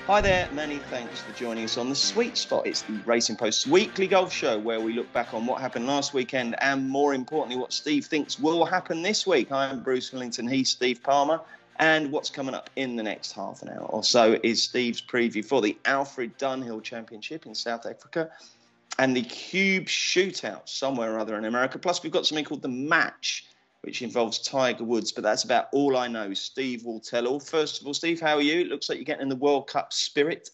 Hi there, many thanks for joining us on The Sweet Spot. It's the Racing Post's weekly golf show where we look back on what happened last weekend and, more importantly, what Steve thinks will happen this week. I'm Bruce Millington, he's Steve Palmer, and what's coming up in the next half an hour or so is Steve's preview for the Alfred Dunhill Championship in South Africa and the QBE Shootout somewhere or other in America. Plus, we've got something called The Match, which involves Tiger Woods, but that's about all I know. Steve will tell all. First of all, Steve, how are you? It looks like you're getting in the World Cup spirit.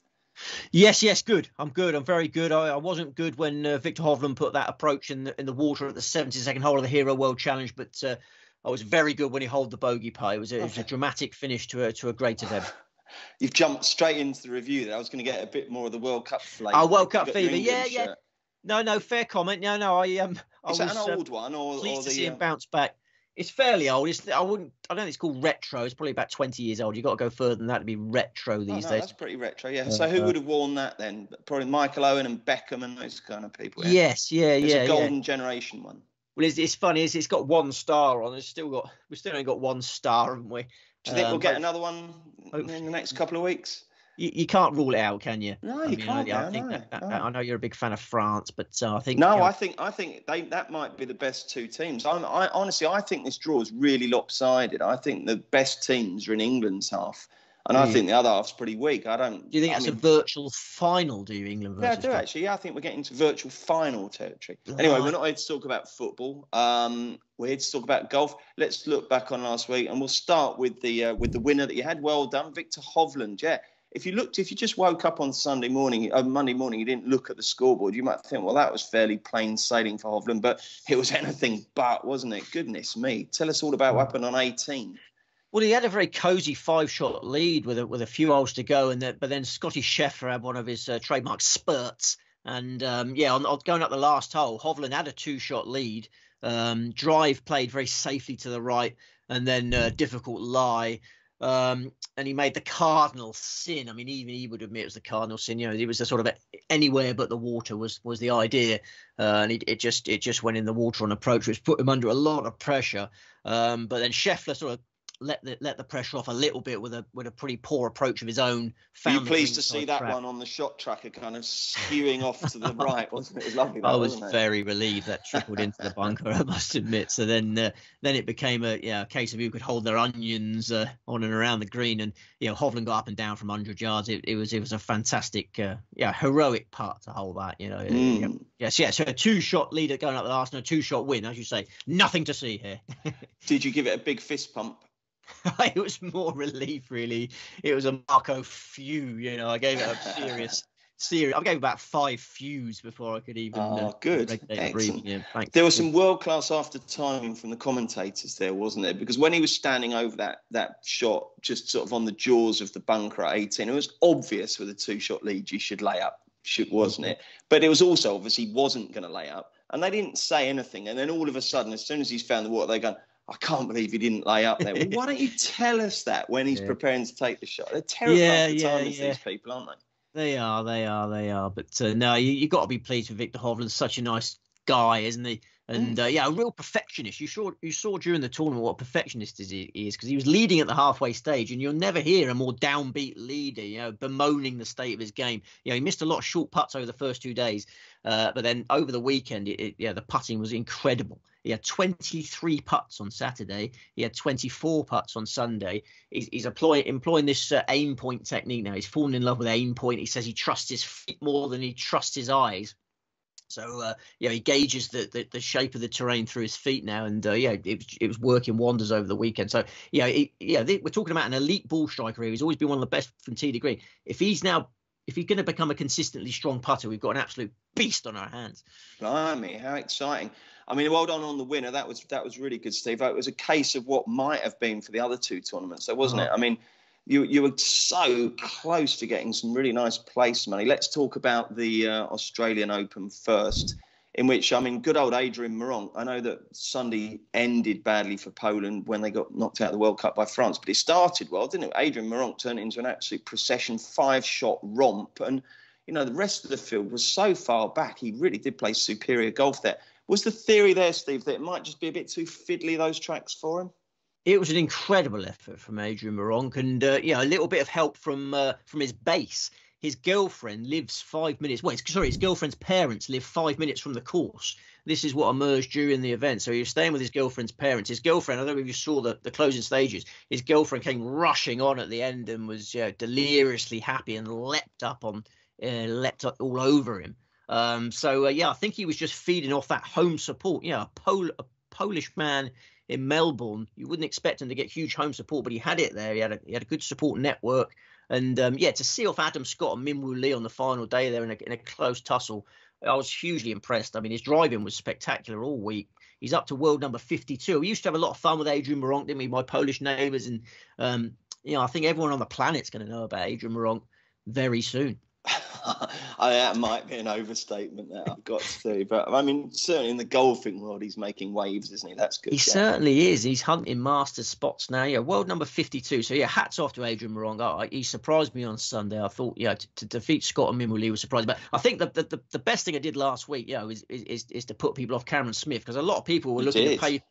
Yes, good. I'm good. I'm very good. I wasn't good when Victor Hovland put that approach in the water at the 72nd hole of the Hero World Challenge, but I was very good when he holed the bogey par. It was a dramatic finish to a great event. You've jumped straight into the review there. I was going to get a bit more of the World Cup flavour. Oh, World Cup fever. Yeah. No, fair comment. No, I Is that an old one or pleased the, to see him bounce back. It's fairly old. I don't think it's called retro. It's probably about 20 years old. You've got to go further than that to be retro these days. That's pretty retro, yeah. So who would have worn that then? Probably Michael Owen and Beckham and those kind of people. Yeah? Yes, yeah. It's a golden generation one. Well, it's funny. It's got one star on. We've still only got one star, haven't we? Do you think we'll get another one in the next couple of weeks? You can't rule it out, can you? No, you can't. I know you're a big fan of France, but I think I think that might be the best two teams. I honestly think this draw is really lopsided. I think the best teams are in England's half, and I think the other half's pretty weak. Do you think that's a virtual final? Do you, England versus? Yeah, I do actually. Yeah, I think we're getting to virtual final territory. Anyway, we're not here to talk about football. We're here to talk about golf. Let's look back on last week, and we'll start with the winner that you had. Well done, Victor Hovland. Yeah. If you just woke up on Monday morning, you didn't look at the scoreboard, you might think, well, that was fairly plain sailing for Hovland, but it was anything but, wasn't it? Goodness me. Tell us all about what happened on 18. Well, he had a very cosy 5-shot lead with a few holes to go, but then Scotty Scheffler had one of his trademark spurts. And on going up the last hole, Hovland had a 2-shot lead. Drive played very safely to the right, and then difficult lie. And he made the cardinal sin. I mean, even he would admit it was the cardinal sin. You know, it was a sort of anywhere but the water was the idea, and it just went in the water on approach, which put him under a lot of pressure. But then Scheffler sort of let the pressure off a little bit with a pretty poor approach of his own. Were you pleased to see that one on the shot tracker kind of skewing off to the right, wasn't it? It was lovely. I was very relieved that trickled into the bunker, I must admit. So then it became a case of who could hold their onions on and around the green, and Hovland got up and down from 100 yards. It was a fantastic, heroic part to hold that. So a 2-shot lead going up the last, and a 2-shot win, as you say. Nothing to see here. Did you give it a big fist pump? It was more relief, really. It was a Marco few, I gave it a serious. I gave about 5 fews before I could even. Good, excellent. There was some world-class after timing from the commentators there, wasn't there? Because when he was standing over that shot, just sort of on the jaws of the bunker at 18, it was obvious with a 2-shot lead you should lay up, wasn't it? But it was also obvious he wasn't going to lay up, and they didn't say anything. And then all of a sudden, as soon as he's found the water, they're going, I can't believe he didn't lay up there. Well, why don't you tell us that when he's preparing to take the shot? They're terrified for time as these people, aren't they? They are. But no, you got to be pleased with Victor Hovland. Such a nice guy, isn't he? And a real perfectionist. You saw during the tournament what a perfectionist he is, because he was leading at the halfway stage, and you'll never hear a more downbeat leader, bemoaning the state of his game. He missed a lot of short putts over the first 2 days, but then over the weekend, the putting was incredible. He had 23 putts on Saturday. He had 24 putts on Sunday. He's employing this aim point technique now. He's fallen in love with aim point. He says he trusts his feet more than he trusts his eyes. So he gauges the shape of the terrain through his feet now, and it was working wonders over the weekend. So we're talking about an elite ball striker here. He's always been one of the best from tee to green. If he's going to become a consistently strong putter, we've got an absolute beast on our hands. Blimey, how exciting! I mean, well done on the winner. That was really good, Steve. It was a case of what might have been for the other 2 tournaments, though, wasn't it? I mean, you were so close to getting some really nice place money. Let's talk about the Australian Open first, in which, good old Adrian Meronk. I know that Sunday ended badly for Poland when they got knocked out of the World Cup by France, but it started well, didn't it? Adrian Meronk turned it into an absolute procession, 5-shot romp, and the rest of the field was so far back. He really did play superior golf there. Was the theory there, Steve, that it might just be a bit too fiddly, those tracks for him? It was an incredible effort from Adrian Moronk, and a little bit of help from his base. His girlfriend lives 5 minutes. Well, his girlfriend's parents live 5 minutes from the course. This is what emerged during the event. So he was staying with his girlfriend's parents. His girlfriend, I don't know if you saw the closing stages. His girlfriend came rushing on at the end and was deliriously happy and leapt up all over him. I think he was just feeding off that home support. A Polish man in Melbourne, you wouldn't expect him to get huge home support, but he had it there. He had a good support network. And to see off Adam Scott and Min Woo Lee on the final day there in a close tussle, I was hugely impressed. I mean, his driving was spectacular all week. He's up to world number 52. We used to have a lot of fun with Adrian Moronk, didn't we? My Polish neighbours. And, I think everyone on the planet's going to know about Adrian Moronk very soon. That might be an overstatement that I've got to say, but I mean, certainly in the golfing world, he's making waves, isn't he? That's good. He certainly is. He's hunting Masters spots now. World number 52. So hats off to Adrian Moronk. He surprised me on Sunday. I thought, to defeat Scott and Min Woo Lee was surprising. But I think the best thing I did last week, is to put people off Cameron Smith, because a lot of people were looking to pay.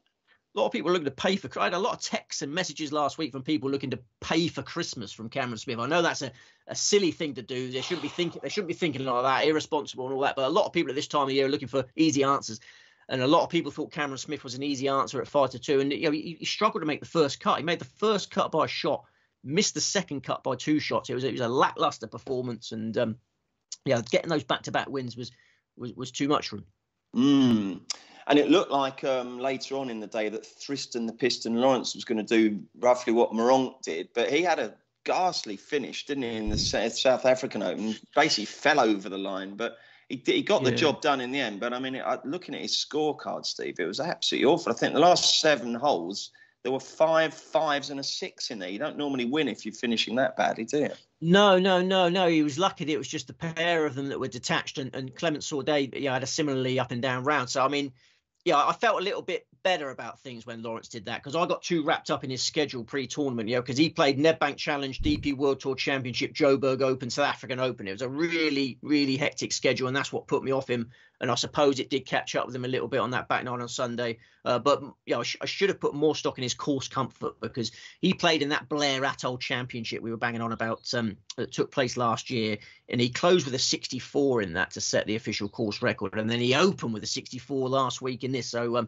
A lot of people are looking to pay for. I had a lot of texts and messages last week from people looking to pay for Christmas from Cameron Smith. I know that's a silly thing to do. They shouldn't be thinking like that, irresponsible and all that. But a lot of people at this time of year are looking for easy answers, and a lot of people thought Cameron Smith was an easy answer at 5-2. And he struggled to make the first cut. He made the first cut by a shot, missed the second cut by 2 shots. It was a lackluster performance, and getting those back-to-back wins was too much for him. And it looked like later on in the day that Tristan the Piston Lawrence was going to do roughly what Moronk did, but he had a ghastly finish, didn't he, in the South African Open? Basically fell over the line, but he got the job done in the end. But I mean, looking at his scorecard, Steve, it was absolutely awful. I think the last 7 holes, there were 5 5s and a 6 in there. You don't normally win if you're finishing that badly, do you? No. He was lucky that it was just a pair of them that were detached, and Clement Sordet had a similarly up and down round. So I mean, I felt a little bit better about things when Lawrence did that, because I got too wrapped up in his schedule pre-tournament, because he played Nedbank Challenge, DP World Tour Championship, Joburg Open, South African Open. It was a really, really hectic schedule, and that's what put me off him. And I suppose it did catch up with him a little bit on that back nine on Sunday. But I should have put more stock in his course comfort, because he played in that Blair Atoll Championship we were banging on about that took place last year, and he closed with a 64 in that to set the official course record. And then he opened with a 64 last week in this. So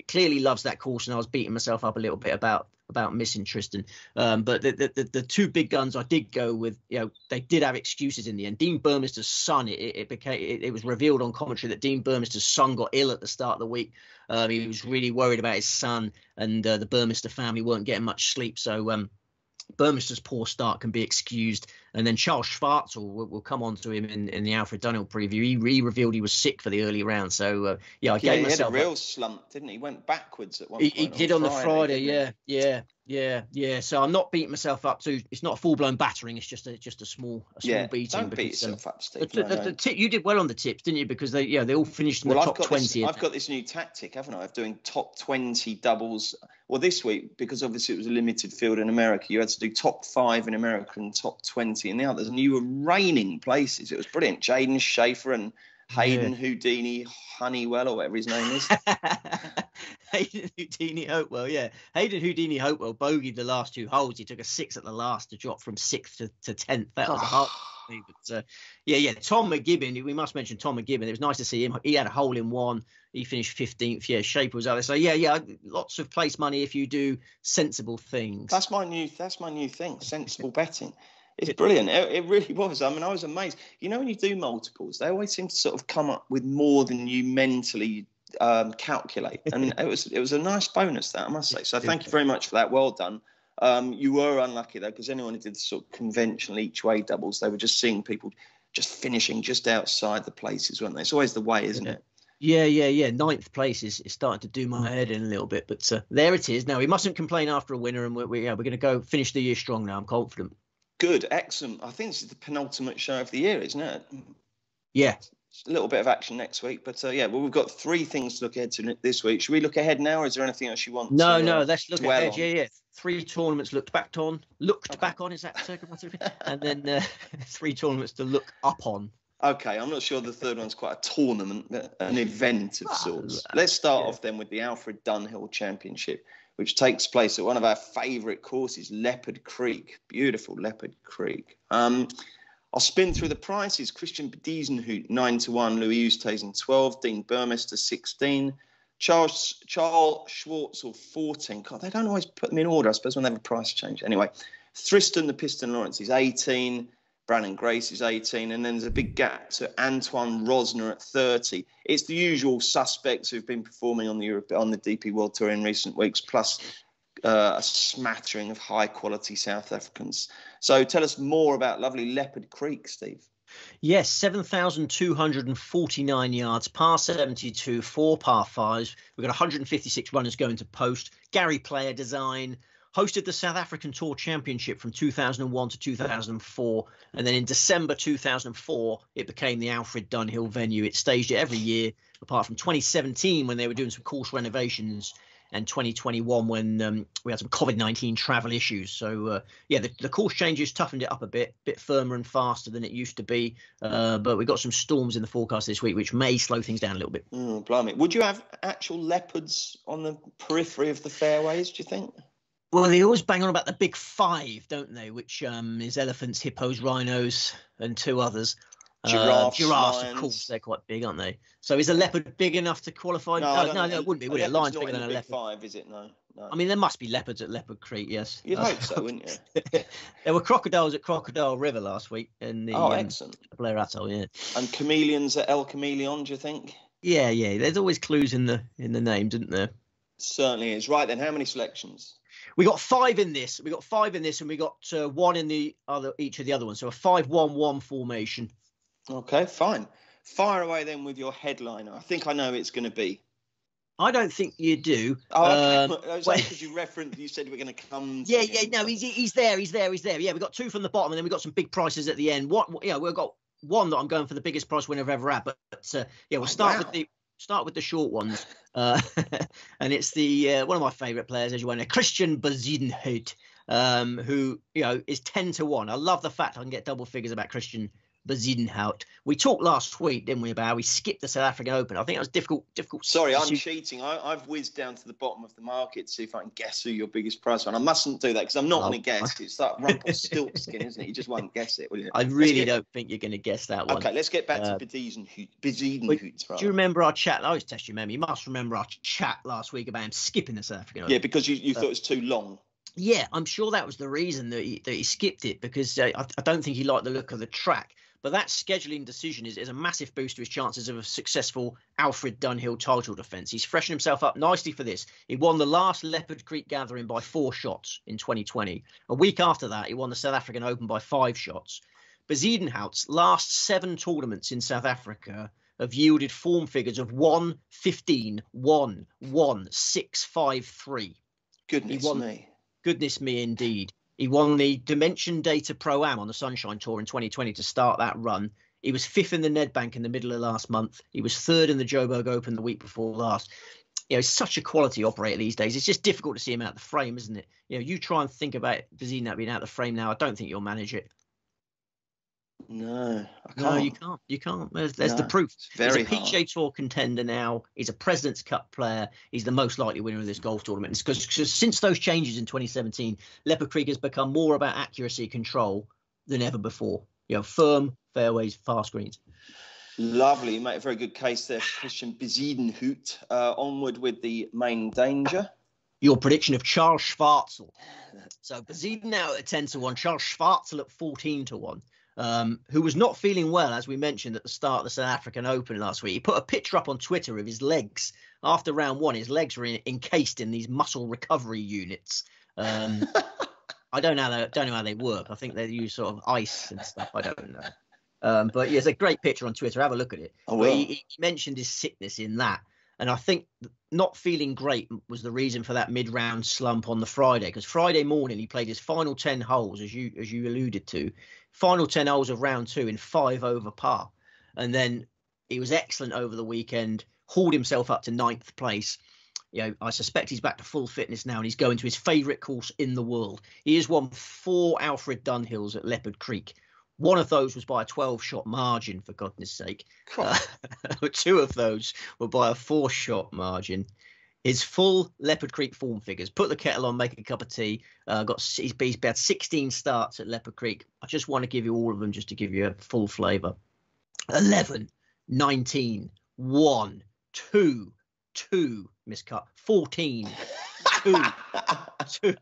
clearly loves that course, and I was beating myself up a little bit about missing Tristan. But the 2 big guns I did go with, they did have excuses in the end. Dean Burmister's son, it was revealed on commentary that Dean Burmister's son got ill at the start of the week. He was really worried about his son, and the Burmister family weren't getting much sleep. So Burmister's poor start can be excused. And then Charles Schwartzel, we'll come on to him in the Alfred Dunhill preview. He revealed he was sick for the early round. So, I gave myself... He had a real slump, didn't he? He went backwards at one point. He did on the Friday, yeah. So I'm not beating myself up too. It's not a full-blown battering. It's just a small beating. Don't beat yourself up, Steve. You did well on the tips, didn't you? Because they all finished in the top 20. I've got this new tactic, haven't I, of doing top 20 doubles. Well, this week, because obviously it was a limited field in America, you had to do top 5 in America and top 20 in the others, and you were raining places. It was brilliant. Jaden Schaefer and Hayden Houdini Honeywell, or whatever his name is. Hayden Houdini Hopewell, yeah. Hayden Houdini Hopewell bogeyed the last 2 holes. He took a 6 at the last to drop from 6th to 10th. That was a hard thing. But Tom McGibbon, we must mention Tom McGibbon. It was nice to see him. He had a hole in one. He finished 15th. Yeah, Shaper was out there. So lots of place money if you do sensible things. That's my new thing, sensible betting. It's brilliant. It really was. I mean, I was amazed. When you do multiples, they always seem to sort of come up with more than you mentally calculate. And it was a nice bonus, that, I must say. So thank you very much for that. Well done. You were unlucky, though, because anyone who did the sort of conventional each-way doubles, they were just seeing people just finishing just outside the places, weren't they? It's always the way, isn't it? Yeah. 9th place is starting to do my head in a little bit. But there it is. Now, we mustn't complain after a winner, and we're going to go finish the year strong now. I'm confident. Good, excellent. I think this is the penultimate show of the year, isn't it? Yeah. A little bit of action next week, but we've got 3 things to look ahead to this week. Should we look ahead now, or is there anything else you want? No, let's look ahead. Yeah. 3 tournaments looked back on. Is that circumstantial? And then 3 tournaments to look up on. Okay, I'm not sure the third one's quite a tournament, but an event of sorts. Let's start off then with the Alfred Dunhill Championship, which takes place at one of our favourite courses, Leopard Creek. Beautiful Leopard Creek. I'll spin through the prices. Christian Bediesenhout, 9-1. Louis Oosthuizen, 12. Dean Burmester, 16. Charles Schwartzel, 14. God, they don't always put them in order, I suppose, when they have a price change. Anyway, Thriston the Piston Lawrence is 18. Brandon Grace is 18. And then there's a big gap to Antoine Rosner at 30. It's the usual suspects who've been performing on the DP World Tour in recent weeks, plus a smattering of high-quality South Africans. So tell us more about lovely Leopard Creek, Steve. Yes, 7,249 yards, par 72, 4 par 5s. We've got 156 runners going to post. Gary Player design. Hosted the South African Tour Championship from 2001 to 2004. And then in December 2004, it became the Alfred Dunhill venue. It staged it every year, apart from 2017 when they were doing some course renovations, and 2021 when we had some COVID-19 travel issues. So, the course changes toughened it up a bit firmer and faster than it used to be. But we've got some storms in the forecast this week, which may slow things down a little bit. Blimey. Would you have actual leopards on the periphery of the fairways, do you think? Well, they always bang on about the big 5, don't they? Which is elephants, hippos, rhinos, and 2 others. Giraffes, of course, they're quite big, aren't they? So is a leopard big enough to qualify? No, it wouldn't be, would it? A lion's bigger than a leopard. 5, is it? No. I mean, there must be leopards at Leopard Creek, yes. You'd hope so, wouldn't you? There were crocodiles at Crocodile River last week in the excellent. Blair Atoll, yeah. And chameleons at El Chameleon, do you think? Yeah. There's always clues in the name, didn't there? Certainly is. Right then, how many selections? We got 5 in this. And we got 1 in the other, each of the other ones. So a 5-1-1 formation. Okay, fine. Fire away then with your headliner. I think I know who it's going to be. I don't think you do. Oh, okay. Because you said we're going to come. Yeah. No, he's there. Yeah, we got 2 from the bottom, and then we got some big prices at the end. We've got 1 that I'm going for the biggest price winner I've ever had. But we'll start with the short ones. And it's the one of my favourite players, as you know, Christian Bediesenhout, who is 10-1. I love the fact I can get double figures about Christian Bediesenhout. We talked last week, didn't we, about we skipped the South African Open. I think that was difficult. Sorry, I'm cheating. I've whizzed down to the bottom of the market to see if I can guess who your biggest price one. I mustn't do that because I'm not going to guess. It's like Rumpelstiltskin, isn't it? You just won't guess it, will you? I really don't think you're going to guess that one. Okay, let's get back to Bediesenhout. Do you remember our chat? I always test your memory. You must remember our chat last week about him skipping the South African Open. Yeah, because you thought it was too long. Yeah, I'm sure that was the reason that he skipped it, because I don't think he liked the look of the track. But that scheduling decision is a massive boost to his chances of a successful Alfred Dunhill title defence. He's freshened himself up nicely for this. He won the last Leopard Creek Gathering by 4 shots in 2020. A week after that, he won the South African Open by 5 shots. Bediesenhout's last 7 tournaments in South Africa have yielded form figures of 1, 15, 1, 1, 6, 5, 3. Goodness me, indeed. He won the Dimension Data Pro-Am on the Sunshine Tour in 2020 to start that run. He was 5th in the Nedbank in the middle of last month. He was 3rd in the Joburg Open the week before last. He's such a quality operator these days. It's just difficult to see him out of the frame, isn't it? You try and think about Bediesenhout being out of the frame now. I don't think you'll manage it. No, I can't. No, you can't. There's the proof. He's a PGA Tour contender now. He's a President's Cup player. He's the most likely winner of this golf tournament. Because since those changes in 2017, Leopard Creek has become more about accuracy control than ever before. Firm fairways, fast greens. Lovely. You make a very good case there, Christian Bediesenhout. Onward with the main danger. Your prediction of Charles Schwartzel. So Bediesenhout at 10-1, Charles Schwartzel at 14-1. Who was not feeling well, as we mentioned at the start of the South African Open last week. He put a picture up on Twitter of his legs after round 1. His legs were encased in these muscle recovery units. I don't know how they work. I think they use sort of ice and stuff. I don't know. But yeah, it's a great picture on Twitter. Have a look at it. He mentioned his sickness in that. And I think not feeling great was the reason for that mid-round slump on the Friday. Because Friday morning he played his final 10 holes, as you alluded to. Final 10 holes of round 2 in 5 over par. And then he was excellent over the weekend, hauled himself up to 9th place. I suspect he's back to full fitness now, and he's going to his favourite course in the world. He has won 4 Alfred Dunhills at Leopard Creek. One of those was by a 12-shot margin, for goodness sake. 2 of those were by a 4-shot margin. his full Leopard Creek form figures. Put the kettle on, make a cup of tea. He's had 16 starts at Leopard Creek. I just want to give you all of them just to give you a full flavour. 11, 19, 1, 2, 2, miscut. 14, 2, 2,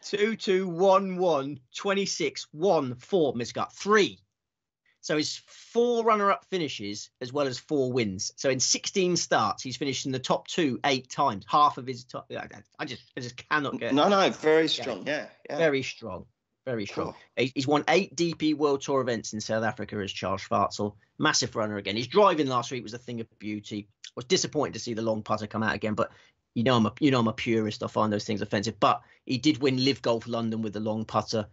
2, 2, 1, 1, 26, 1, 4, miscut. 3. So his 4 runner-up finishes as well as 4 wins. So in 16 starts, he's finished in the top 2 8 times. Half of his top. I just cannot get. No, very strong. Yeah. Very strong. Very strong. Cool. He's won 8 DP World Tour events in South Africa as Charles Schwartzel. Massive runner again. His driving last week was a thing of beauty. I was disappointed to see the long putter come out again, but I'm a purist. I find those things offensive. But he did win Live Golf London with the long putter.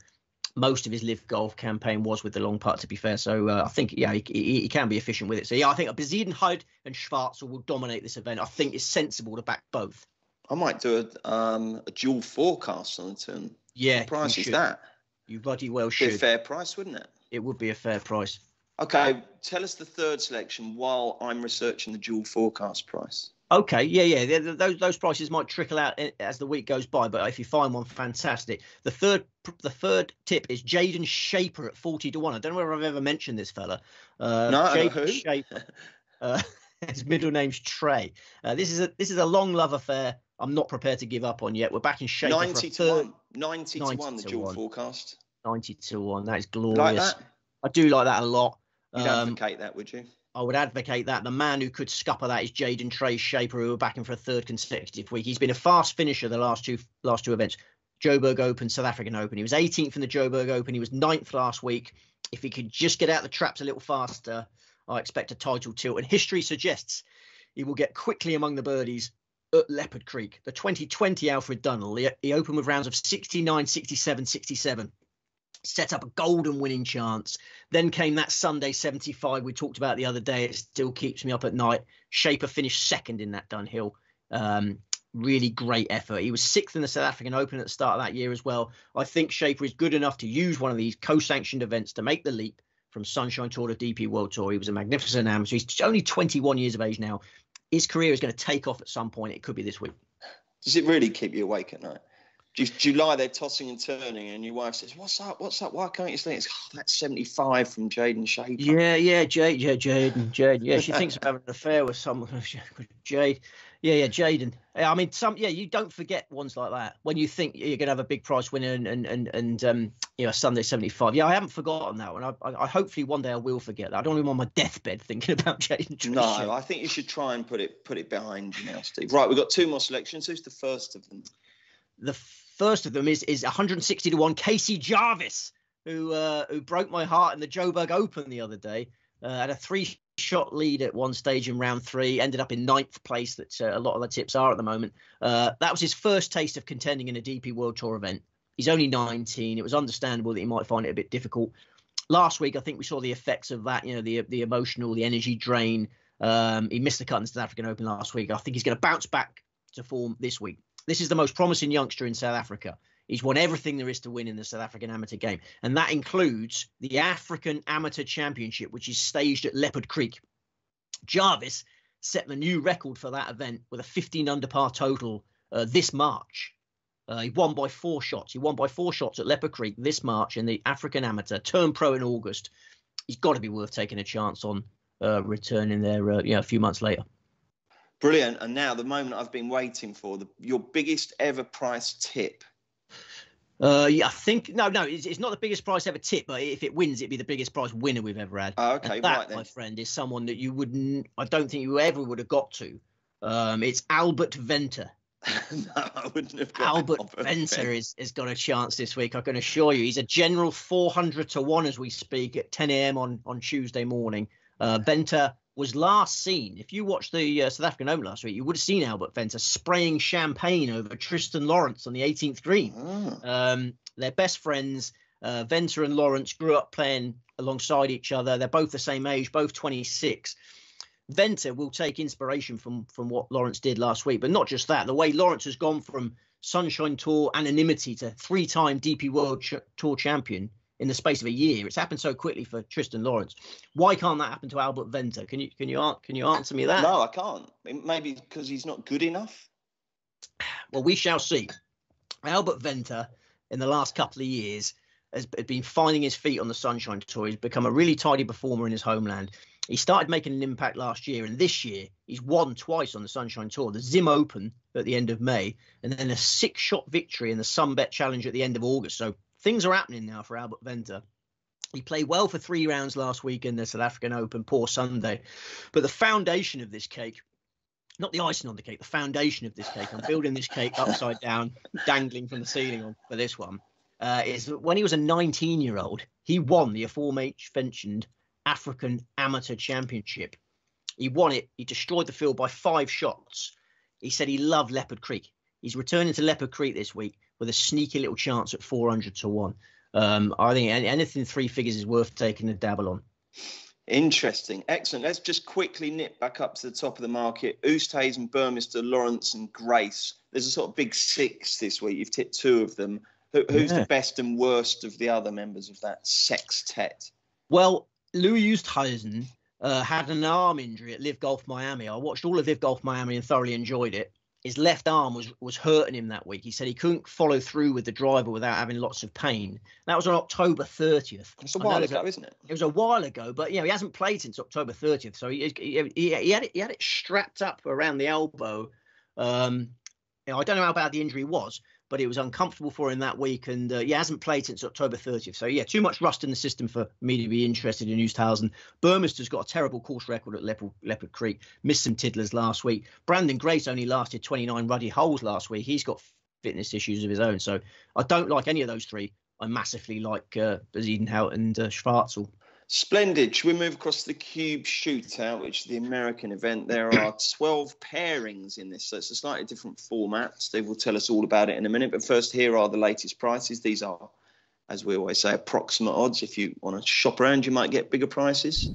Most of his Live Golf campaign was with the long putt, to be fair. So I think, he can be efficient with it. So, I think Bezuidenhout and Schwartzel will dominate this event. I think it's sensible to back both. I might do a dual forecast on the turn. Yeah. What price is that? You bloody well should. Be a fair price, wouldn't it? It would be a fair price. Okay, tell us the third selection while I'm researching the dual forecast price. Okay, yeah. Those prices might trickle out as the week goes by, but if you find one, fantastic. The third tip is Jaden Shaper at 40 to 1. I don't know whether I've ever mentioned this fella. No, Jaden who? Shaper. His middle name's Trey. This is a long love affair. I'm not prepared to give up on yet. We're back in Shaper. 90 to 1. 90 to 1, the dual forecast. 90 to 1. That is glorious. Like that? I do like that a lot. You'd advocate that, would you? I would advocate that. The man who could scupper that is Jaden Trey Shaper, who are backing for a 3rd consecutive week. He's been a fast finisher the last two events. Joburg Open, South African Open. He was 18th in the Joburg Open. He was 9th last week. If he could just get out the traps a little faster, I expect a title tilt. And history suggests he will get quickly among the birdies at Leopard Creek. The 2020 Alfred Dunhill, he opened with rounds of 69, 67, 67. Set up a golden winning chance. Then came that Sunday 75 we talked about the other day. It still keeps me up at night. Shaper finished 2nd in that Dunhill. Really great effort. He was 6th in the South African Open at the start of that year as well. I think Shaper is good enough to use one of these co-sanctioned events to make the leap from Sunshine Tour to DP World Tour. He was a magnificent amateur. He's only 21 years of age now. His career is going to take off at some point. It could be this week. Does it really keep you awake at night? Do you lie there tossing and turning and your wife says, what's up? Why can't you sleep? It's, that's 75 from Jaden Shaper. Yeah, Jaden. Yeah, she thinks I'm having an affair with someone. Jade. Yeah, Jaden. I mean, you don't forget ones like that when you think you're going to have a big prize winner and Sunday 75. Yeah, I haven't forgotten that one. I hopefully one day I will forget that. I don't even on my deathbed thinking about Jaden. No, I think you should try and put it behind you now, Steve. Right, we've got 2 more selections. Who's the first of them? The first of them is 160 to 1 Casey Jarvis, who broke my heart in the Joburg Open the other day. Had a 3-shot lead at one stage in round 3, ended up in 9th place. That a lot of the tips are at the moment. That was his first taste of contending in a DP World Tour event. He's only 19. It was understandable that he might find it a bit difficult. Last week, I think we saw the effects of that. The emotional, the energy drain. He missed the cut in the South African Open last week. I think he's going to bounce back to form this week. This is the most promising youngster in South Africa. He's won everything there is to win in the South African amateur game. And that includes the African Amateur Championship, which is staged at Leopard Creek. Jarvis set the new record for that event with a 15 under par total this March. He won by 4 shots. He won by 4 shots at Leopard Creek this March in the African Amateur. Turned pro in August. He's got to be worth taking a chance on returning there a few months later. Brilliant. And now the moment I've been waiting for, your biggest ever price tip. I think no, it's not the biggest price ever tip, but if it wins, it'd be the biggest prize winner we've ever had. Oh, okay, and that, right then. My friend, is someone that I don't think you ever would have got to. It's Albert Venter. No, I wouldn't have got Albert Venter has got a chance this week. I can assure you, he's a general 400 to 1 as we speak at 10 a.m. on Tuesday morning. Venter was last seen. If you watched the South African Open last week, you would have seen Albert Venter spraying champagne over Tristan Lawrence on the 18th green. They're best friends. Venter and Lawrence grew up playing alongside each other. They're both the same age, both 26. Venter will take inspiration from what Lawrence did last week, but not just that. The way Lawrence has gone from Sunshine Tour anonymity to 3-time DP World Tour champion in the space of a year. It's happened so quickly for Tristan Lawrence. Why can't that happen to Albert Venter? Can you answer me that? No, I can't. Maybe because he's not good enough. Well, we shall see. Albert Venter, in the last couple of years, has been finding his feet on the Sunshine Tour. He's become a really tidy performer in his homeland. He started making an impact last year, and this year he's won twice on the Sunshine Tour, the Zim Open at the end of May, and then a 6-shot victory in the Sunbet Challenge at the end of August. So things are happening now for Albert Venter. He played well for 3 rounds last week in the South African Open, poor Sunday. But the foundation of this cake, not the icing on the cake, the foundation of this cake, I'm building this cake upside down, dangling from the ceiling on for this one, is that when he was a 19-year-old, he won the aforementioned African Amateur Championship. He won it. He destroyed the field by 5 shots. He said he loved Leopard Creek. He's returning to Leopard Creek this week with a sneaky little chance at 400 to 1. I think anything 3 figures is worth taking a dabble on. Interesting. Excellent. Let's just quickly nip back up to the top of the market. Oosthuizen, Burmester, Lawrence and Grace. There's a sort of big 6 this week. You've tipped 2 of them. Who's the best and worst of the other members of that sextet? Well, Louis Oosthuizen had an arm injury at Live Golf Miami. I watched all of Live Golf Miami and thoroughly enjoyed it. His left arm was hurting him that week. He said he couldn't follow through with the driver without having lots of pain. That was on October 30th. It's a while ago, isn't it? It was a while ago, but he hasn't played since October 30th. So he had it strapped up around the elbow. I don't know how bad the injury was, but it was uncomfortable for him that week, and he hasn't played since October 30th. So, too much rust in the system for me to be interested in Oosthuizen. Burmester's got a terrible course record at Leopard Creek, missed some tiddlers last week. Brandon Grace only lasted 29 ruddy holes last week. He's got fitness issues of his own. So I don't like any of those 3. I massively like Bezuidenhout and Schwartzel. Splendid. Should we move across to the QBE Shootout, which is the American event? There are 12 pairings in this, so it's a slightly different format. Steve will tell us all about it in a minute. But first, here are the latest prices. These are, as we always say, approximate odds. If you want to shop around, you might get bigger prices.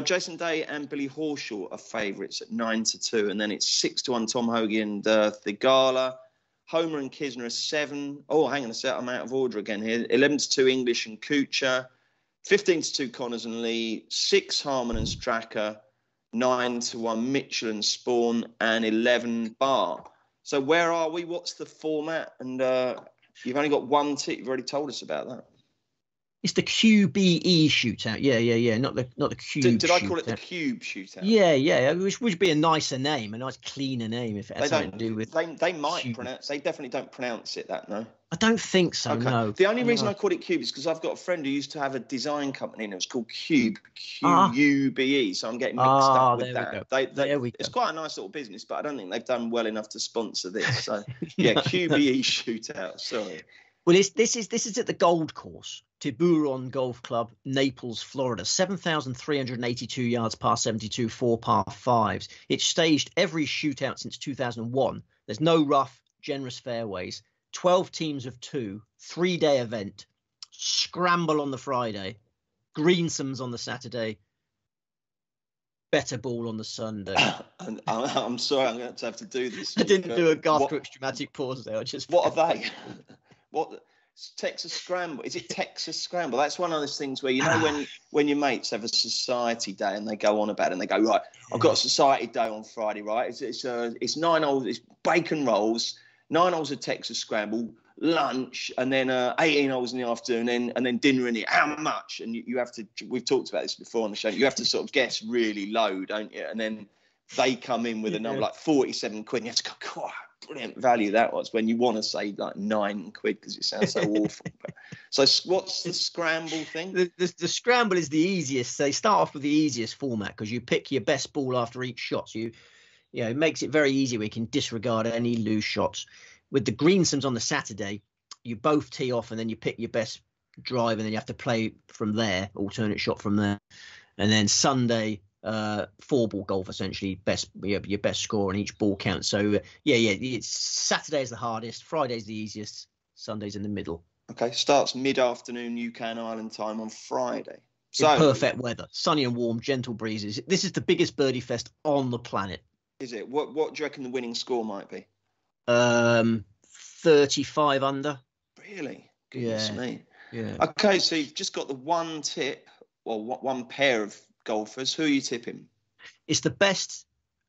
Jason Day and Billy Horshaw are favourites at 9 to 2. And then it's 6 to 1 Tom Hoagie and Thigala. Homer and Kisner are 7. Oh, hang on a sec. I'm out of order again here. 11 to 2 English and Kuchar. 15 to 2 Connors and Lee, 6 Harmon and Straka, 9 to 1 Mitchell and Spawn, and 11 Barr. So where are we? What's the format? And you've only got 1 tip. You've already told us about that. It's the QBE Shootout. Yeah. Not the Cube. Did I call it the QBE Shootout? Yeah. Which would be a nicer name, a nice cleaner name if it had something to do with. They might pronounce. They definitely don't pronounce it that, no. I don't think so. Okay. No. The only reason I called it Cube is because I've got a friend who used to have a design company and it was called Cube, QUBE. So I'm getting mixed up with that. There we go. It's quite a nice little business, but I don't think they've done well enough to sponsor this. So QBE Shootout. Sorry. Well, this is at the Gold Course, Tiburon Golf Club, Naples, Florida. 7,382 yards, par 72, 4 par 5s. It's staged every shootout since 2001. There's no rough, generous fairways. 12 teams of 2, 3-day event. Scramble on the Friday. Greensomes on the Saturday. Better ball on the Sunday. I'm sorry, I'm going to have to do this. I didn't do a Garth Crooks dramatic pause there. What are they? What? Texas Scramble. Is it Texas Scramble? That's one of those things where, you know, when your mates have a society day and they go on about it and they go, right, I've got a society day on Friday, right? It's 9 holes, it's bacon rolls, 9 holes of Texas Scramble, lunch, and then 18 holes in the afternoon, and then dinner in it. How much? And you have to, we've talked about this before on the show, you have to sort of guess really low, don't you? And then they come in with a number like 47 quid, and you have to go, God, brilliant value that was, when you want to say like 9 quid because it sounds so awful. So what's the scramble thing? The scramble is the easiest. They start off with the easiest format because you pick your best ball after each shot. So it makes it very easy. We can disregard any loose shots. With the Greensomes on the Saturday, you both tee off and then you pick your best drive and then you have to play from there, alternate shot from there. And then Sunday, 4-ball golf, essentially, your best score on each ball count. So it's Saturday's the hardest, Friday's the easiest, Sunday's in the middle. Okay, starts mid-afternoon UK and Ireland time on Friday. So perfect weather, sunny and warm, gentle breezes. This is the biggest birdie fest on the planet. Is it? What do you reckon the winning score might be? 35 under. Really? Goodness me. Yeah. Okay, so you've just got the one tip, or one pair of golfers. Who are you tipping? It's the best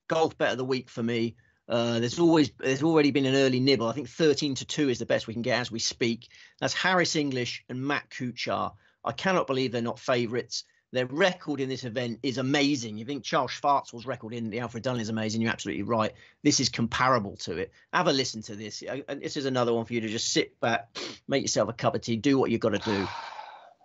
golf bet of the week for me. There's already been an early nibble. I think 13-2 is the best we can get as we speak. That's Harris English and Matt Kuchar. I cannot believe they're not favourites. Their record in this event is amazing. You think Charles Schwartzel's record in the Alfred Dunhill is amazing. You're absolutely right. This is comparable to it. Have a listen to this. This is another one for you to just sit back, make yourself a cup of tea, do what you've got to do.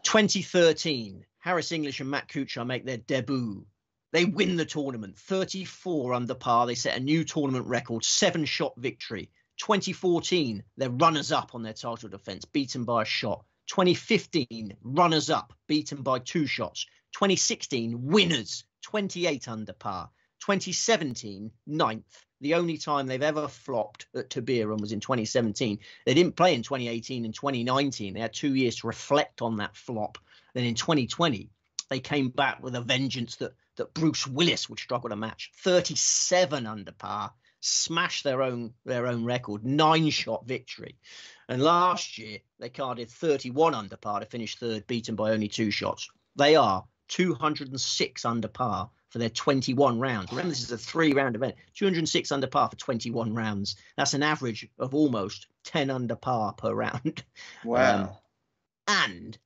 2013, Harris English and Matt Kuchar make their debut. They win the tournament, 34 under par. They set a new tournament record, 7-shot victory. 2014, they're runners-up on their title defence, beaten by a shot. 2015, runners-up, beaten by 2 shots. 2016, winners, 28 under par. 2017, 9th. The only time they've ever flopped at Tabiran was in 2017. They didn't play in 2018 and 2019. They had 2 years to reflect on that flop. Then in 2020, they came back with a vengeance that Bruce Willis would struggle to match. 37 under par, smashed their own record, 9-shot victory. And last year, they carded 31 under par to finish third, beaten by only 2 shots. They are 206 under par for their 21 rounds. Remember, this is a 3-round event. 206 under par for 21 rounds. That's an average of almost 10 under par per round. Wow. And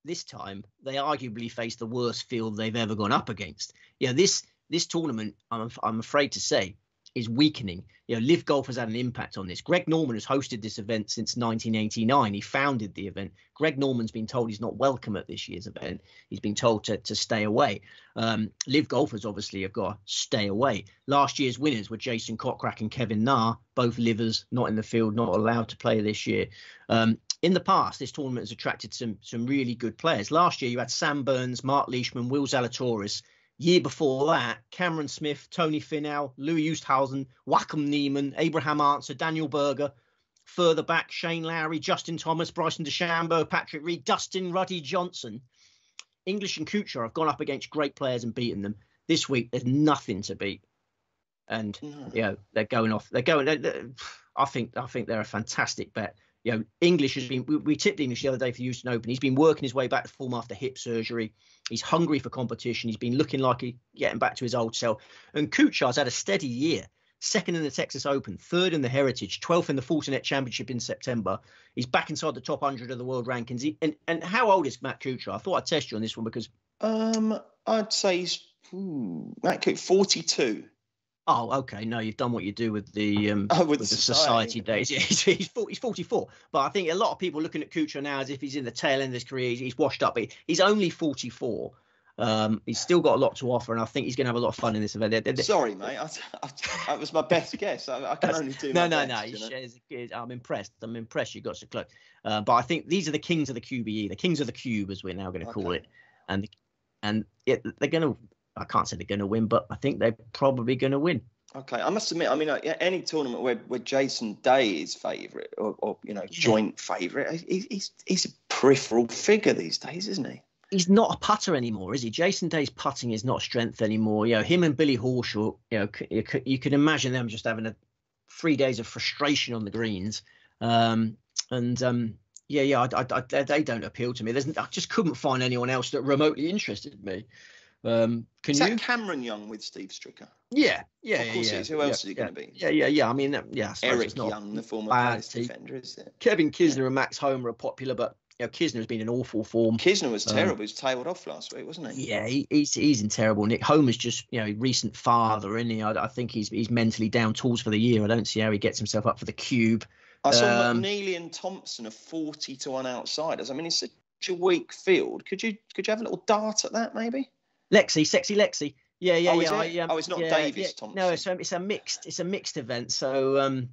this time, they arguably face the worst field they've ever gone up against. This tournament, I'm afraid to say, is weakening. Live Golf has had an impact on this. Greg Norman has hosted this event since 1989. He founded the event. Greg Norman's been told he's not welcome at this year's event. He's been told to stay away. Live Golfers obviously have got to stay away. Last year's winners were Jason Kokrak and Kevin Na, both livers, not in the field, not allowed to play this year. In the past, this tournament has attracted some really good players. Last year, you had Sam Burns, Mark Leishman, Will Zalatoris. Year before that, Cameron Smith, Tony Finau, Louis Oosthuizen, Wacom Neiman, Abraham Answer, Daniel Berger. Further back, Shane Lowry, Justin Thomas, Bryson DeChambeau, Patrick Reed, Dustin Ruddy Johnson. English and Kuchar have gone up against great players and beaten them. This week, there's nothing to beat. And, they're going off. I think they're a fantastic bet. English has been, we tipped English the other day for the Houston Open. He's been working his way back to form after hip surgery. He's hungry for competition. He's been looking like he's getting back to his old self. And Kuchar's had a steady year. 2nd in the Texas Open, 3rd in the Heritage, 12th in the Fortinet Championship in September. He's back inside the top 100 of the world rankings. And how old is Matt Kuchar? I thought I'd test you on this one because... I'd say he's Matt Kuchar, 42. Oh, okay. No, you've done what you do with the with the society days. Yeah, he's 44. But I think a lot of people looking at Kuchar now as if he's in the tail end of his career. He's washed up. He's only 44. He's still got a lot to offer, and I think he's going to have a lot of fun in this event. Sorry, mate. That was my best guess. I can only do my best. No. I'm impressed. You got so close. But I think these are the kings of the QBE, the kings of the cube, as we're now going to call it. And they're going to... I can't say they're going to win, but I think they're probably going to win. Okay, I must admit, any tournament where Jason Day is favourite or joint favourite, he's a peripheral figure these days, isn't he? He's not a putter anymore, is he? Jason Day's putting is not strength anymore. Him and Billy Horschel, you can imagine them just having 3 days of frustration on the greens. They don't appeal to me. I just couldn't find anyone else that remotely interested me. Is that Cameron Young with Steve Stricker? Yeah. Of course it is. Who else is it going to be? Yeah. I mean, Eric Young, the former Palace defender, is it? Kevin Kisner and Max Homer are popular, but Kisner's been in awful form. Kisner was terrible. He was tailed off last week, wasn't he? Yeah, he's in terrible nick. Homer's just recent father, isn't he? I think he's mentally down tools for the year. I don't see how he gets himself up for the cube. I saw McNeely and Thompson are 40-1 outsiders. I mean, it's such a weak field. Could you have a little dart at that, maybe? Sexy Lexi. Yeah. It's not Davis Thompson. No, it's a mixed event. So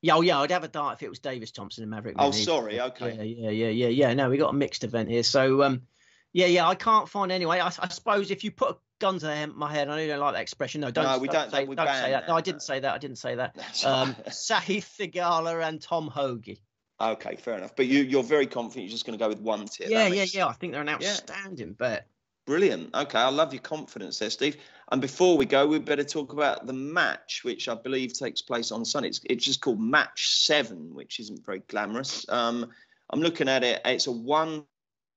I'd have a dart if it was Davis Thompson and Maverick. Oh, sorry. Okay. Yeah. No, we got a mixed event here. So I can't find anyway. I suppose if you put a gun to my head, I know you don't like that expression. No, don't. No, we don't say that. No, I didn't say that. Sahith Theegala and Tom Hoagie. Okay, fair enough. But you're very confident you're just going to go with one tip. Yeah. I think they're an outstanding bet. Brilliant. Okay, I love your confidence there, Steve. And before we go, we better talk about the match, which I believe takes place on Sunday. It's just called Match 7, which isn't very glamorous. I'm looking at it. It's a 1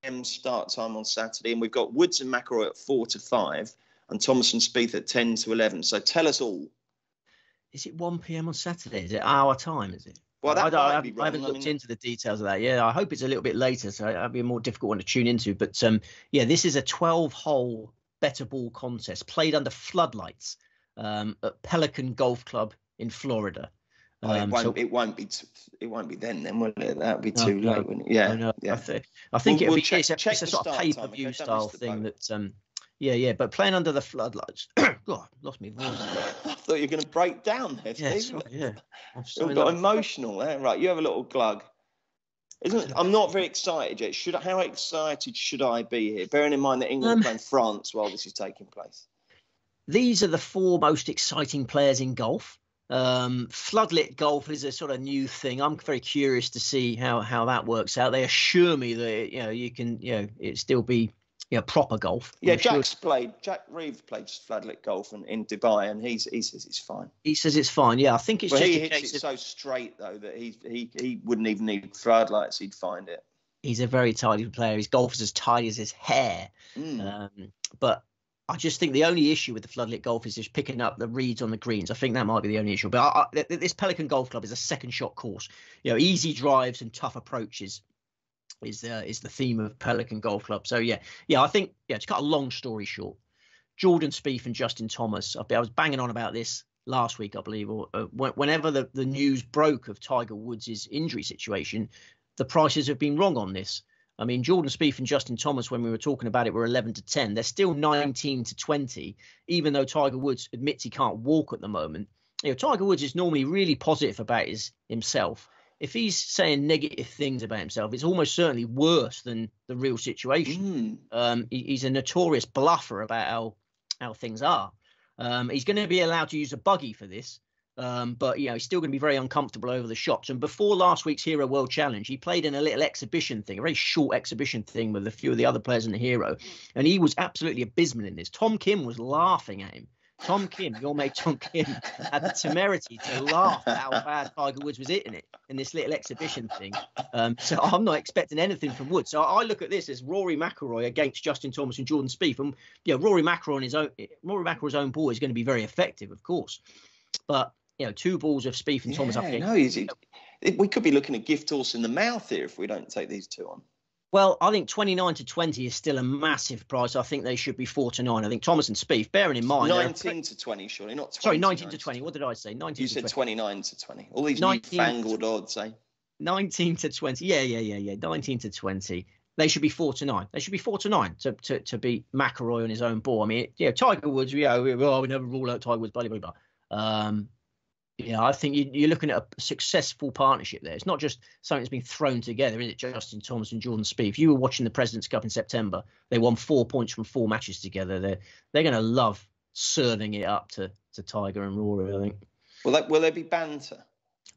p.m. start time on Saturday, and we've got Woods and McIlroy at 4 to 5, and Thomas and Spieth at 10 to 11. So tell us all. Is it 1 p.m. on Saturday? Is it our time? Is it? Well, that I might be wrong. I haven't looked into the details of that. Yeah, I hope it's a little bit later, so it'll be a more difficult one to tune into. But yeah, this is a 12-hole better ball contest played under floodlights at Pelican Golf Club in Florida. It won't be then, will it? That'd be too late, wouldn't it? Yeah, yeah. I think it'll be it's a sort of pay-per-view style thing that. Yeah, but playing under the floodlights. God, lost me voice. I thought you were going to break down there, Steve. Yeah. You got emotional there. Right, you have a little glug. I'm not very excited yet. How excited should I be here? Bearing in mind that England are playing France while this is taking place. These are the 4 most exciting players in golf. Floodlit golf is a sort of new thing. I'm very curious to see how that works out. They assure me that you can it still be proper golf. Yeah, Jack Reeves played floodlit golf in Dubai, and he says it's fine. He says it's fine. Yeah, I think it's just he hits it so straight though that he wouldn't even need floodlights. He'd find it. He's a very tidy player. His golf is as tidy as his hair. But I just think the only issue with the floodlit golf is just picking up the reeds on the greens. I think that might be the only issue. But this Pelican Golf Club is a second shot course. Easy drives and tough approaches is the theme of Pelican Golf Club. So yeah, I think to cut a long story short, Jordan Spieth and Justin Thomas. I was banging on about this last week, I believe, or whenever the news broke of Tiger Woods' injury situation, the prices have been wrong on this. I mean, Jordan Spieth and Justin Thomas, when we were talking about it, were 11 to 10. They're still 19 to 20, even though Tiger Woods admits he can't walk at the moment. Tiger Woods is normally really positive about himself. If he's saying negative things about himself, it's almost certainly worse than the real situation. He's a notorious bluffer about how things are. He's going to be allowed to use a buggy for this. But he's still going to be very uncomfortable over the shots. And before last week's Hero World Challenge, he played in a little exhibition thing, a very short exhibition thing with a few of the other players in the Hero. And he was absolutely abysmal in this. Tom Kim was laughing at him. Tom Kim, your mate Tom Kim, had the temerity to laugh at how bad Tiger Woods was hitting it in this little exhibition thing. So I'm not expecting anything from Woods. So I look at this as Rory McIlroy against Justin Thomas and Jordan Spieth. And Rory McIlroy's own ball is going to be very effective, of course. But 2 balls of Spieth and Thomas up against. We could be looking at gift horse in the mouth here if we don't take these 2 on. Well, I think 29 to 20 is still a massive price. I think they should be 4 to 9. I think Thomas and Spieth, bearing in mind 19 to 20, surely not 20. Sorry, 19 to 20. What did I say? 19. You said 29 to 20. All these newfangled odds, eh? 19 to 20. Yeah. 19 to 20. They should be 4 to 9. They should be 4 to 9 to beat McIlroy on his own ball. I mean, Tiger Woods. We never rule out Tiger Woods. Blah blah blah. I think you're looking at a successful partnership there. It's not just something that's been thrown together, is it? Justin Thomas and Jordan Spieth. You were watching the President's Cup in September. They won 4 points from 4 matches together. They're going to love serving it up to Tiger and Rory, I think. Will there be banter?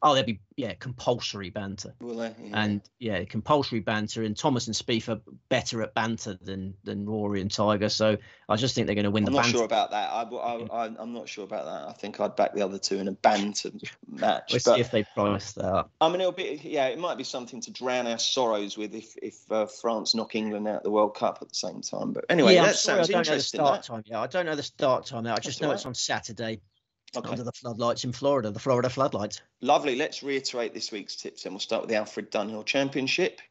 Oh, there'll be compulsory banter. Will there? Yeah. And compulsory banter. And Thomas and Spieth are better at banter than Rory and Tiger. So I just think they're going to win the banter. I'm not sure about that. I'm not sure about that. I think I'd back the other 2 in a banter match. We'll see if they price that up. I mean, it might be something to drown our sorrows with if France knock England out of the World Cup at the same time. But anyway, that sounds interesting. I don't know the start time. I just know it's on Saturday. Okay. Under the floodlights in Florida, the Florida floodlights. Lovely. Let's reiterate this week's tips then. We'll start with the Alfred Dunhill Championship.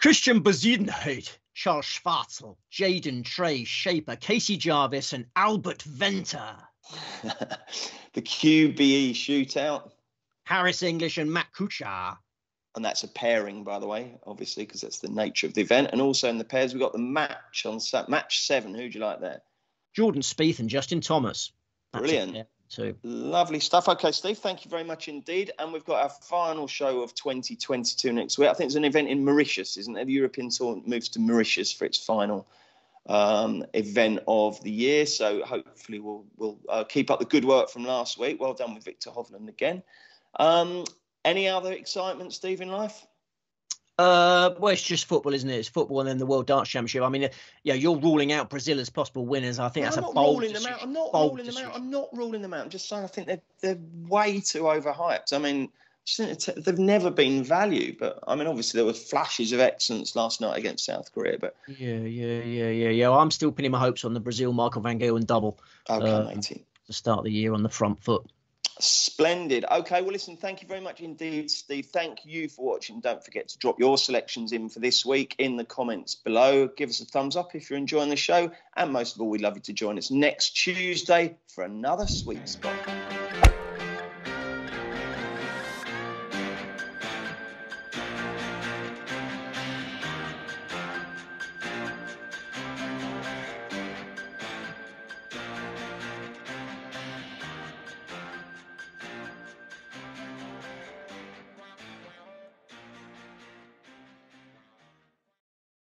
Christian Bezuidenhout, Charles Schwartzel, Jaden Trey, Shaper, Casey Jarvis and Albert Venter. The QBE Shootout. Harris English and Matt Kuchar. And that's a pairing, by the way, obviously, because that's the nature of the event. And also in the pairs, we've got the match on match 7. Who'd you like there? Jordan Spieth and Justin Thomas. Brilliant. So lovely stuff. Okay, Steve, thank you very much indeed. And we've got our final show of 2022 next week. I think it's an event in Mauritius, isn't it? The European Tour moves to Mauritius for its final event of the year. So hopefully we'll keep up the good work from last week. Well done with Victor Hovland again. Any other excitement, Steve, in life? Well, it's just football, isn't it? It's football and then the World Darts Championship. I mean, you're ruling out Brazil as possible winners. I think that's a bold decision. I'm not ruling them out. I'm just saying I think they're way too overhyped. I mean, they've never been value. But I mean, obviously there were flashes of excellence last night against South Korea. But yeah. Well, I'm still pinning my hopes on the Brazil Michael van Gerwen double. Okay, matey. To start the year on the front foot. Splendid. Okay, well, listen, thank you very much indeed, Steve. Thank you for watching. Don't forget to drop your selections in for this week in the comments below. Give us a thumbs up if you're enjoying the show. And most of all, we'd love you to join us next Tuesday for another Sweet Spot.